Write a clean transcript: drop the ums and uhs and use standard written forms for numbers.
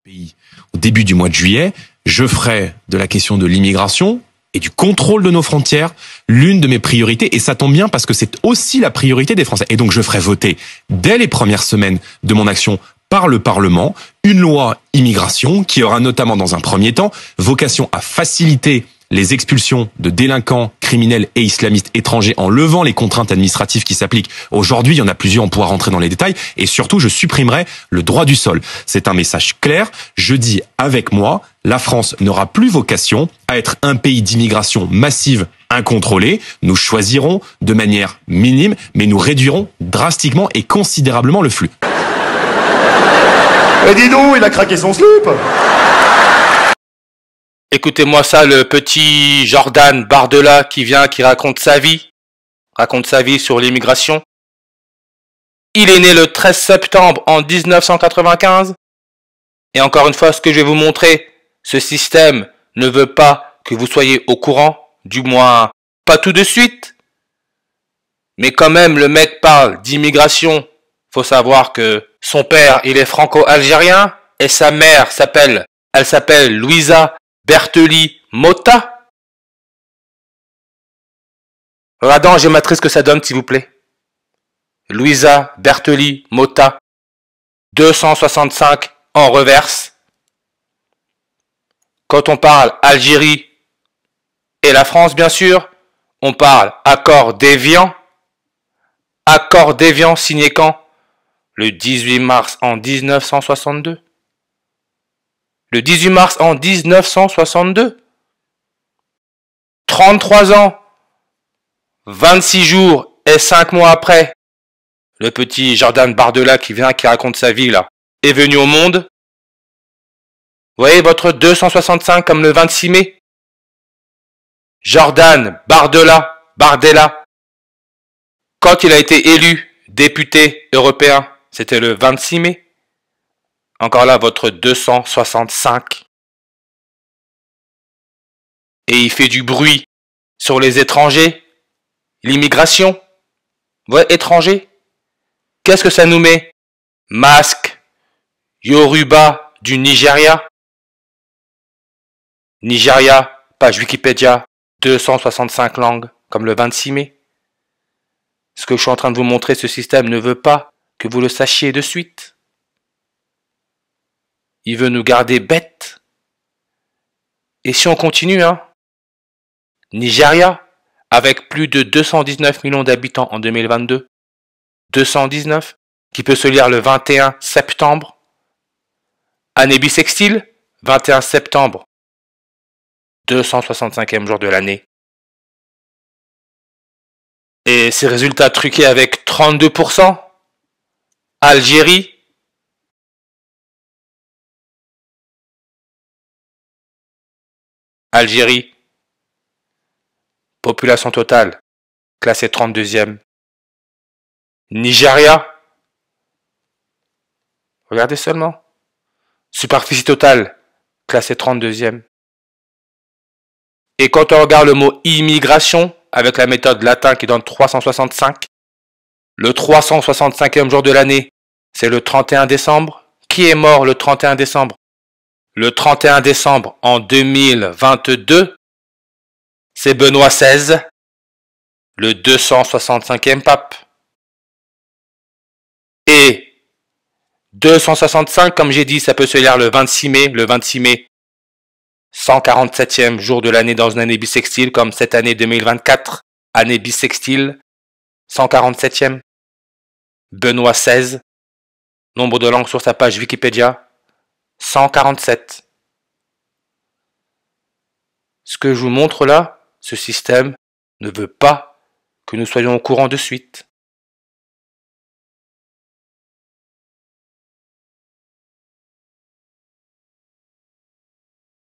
pays au début du mois de juillet, je ferai de la question de l'immigration et du contrôle de nos frontières l'une de mes priorités. Et ça tombe bien parce que c'est aussi la priorité des Français. Et donc je ferai voter dès les premières semaines de mon action par le Parlement une loi immigration qui aura notamment dans un premier temps vocation à faciliter les expulsions de délinquants, criminels et islamistes étrangers en levant les contraintes administratives qui s'appliquent. Aujourd'hui, il y en a plusieurs, on pourra rentrer dans les détails. Et surtout, je supprimerai le droit du sol. C'est un message clair. Je dis avec moi, la France n'aura plus vocation à être un pays d'immigration massive incontrôlée. Nous choisirons de manière minime, mais nous réduirons drastiquement et considérablement le flux. Et dis donc, il a craqué son slip. Écoutez-moi ça, le petit Jordan Bardella qui vient, qui raconte sa vie sur l'immigration. Il est né le 13 septembre en 1995. Et encore une fois, ce que je vais vous montrer, ce système ne veut pas que vous soyez au courant, du moins pas tout de suite. Mais quand même, le mec parle d'immigration. Faut savoir que son père, il est franco-algérien et sa mère s'appelle Louisa Bertoli Motta. Regardez en géométrie ce que ça donne, s'il vous plaît. Louisa Bertoli Motta. 265 en reverse. Quand on parle Algérie et la France, bien sûr, on parle accord d'Évian. Accord d'Évian signé quand? Le 18 mars en 1962. Le 18 mars en 1962. 33 ans, 26 jours et 5 mois après, le petit Jordan Bardella qui raconte sa vie là, est venu au monde. Vous voyez votre 265 comme le 26 mai. Jordan Bardella, quand il a été élu député européen, c'était le 26 mai. Encore là, votre 265. Et il fait du bruit sur les étrangers, l'immigration. Ouais, étrangers. Qu'est-ce que ça nous met? Masque, Yoruba du Nigeria. Nigeria, page Wikipédia, 265 langues, comme le 26 mai. Ce que je suis en train de vous montrer, ce système ne veut pas que vous le sachiez de suite. Il veut nous garder bêtes. Et si on continue, Nigeria, avec plus de 219 millions d'habitants en 2022, 219, qui peut se lire le 21 septembre. Année bissextile, 21 septembre, 265e jour de l'année. Et ces résultats truqués avec 32%. Algérie, population totale, classée 32e. Nigeria, regardez seulement. Superficie totale, classée 32e. Et quand on regarde le mot immigration, avec la méthode latine qui donne 365, le 365e jour de l'année, c'est le 31 décembre. Qui est mort le 31 décembre? Le 31 décembre en 2022, c'est Benoît XVI, le 265e pape. Et 265, comme j'ai dit, ça peut se lire le 26 mai. Le 26 mai, 147e jour de l'année dans une année bissextile, comme cette année 2024, année bissextile, 147e. Benoît XVI, nombre de langues sur sa page Wikipédia, 147. Ce que je vous montre là, ce système ne veut pas que nous soyons au courant de suite.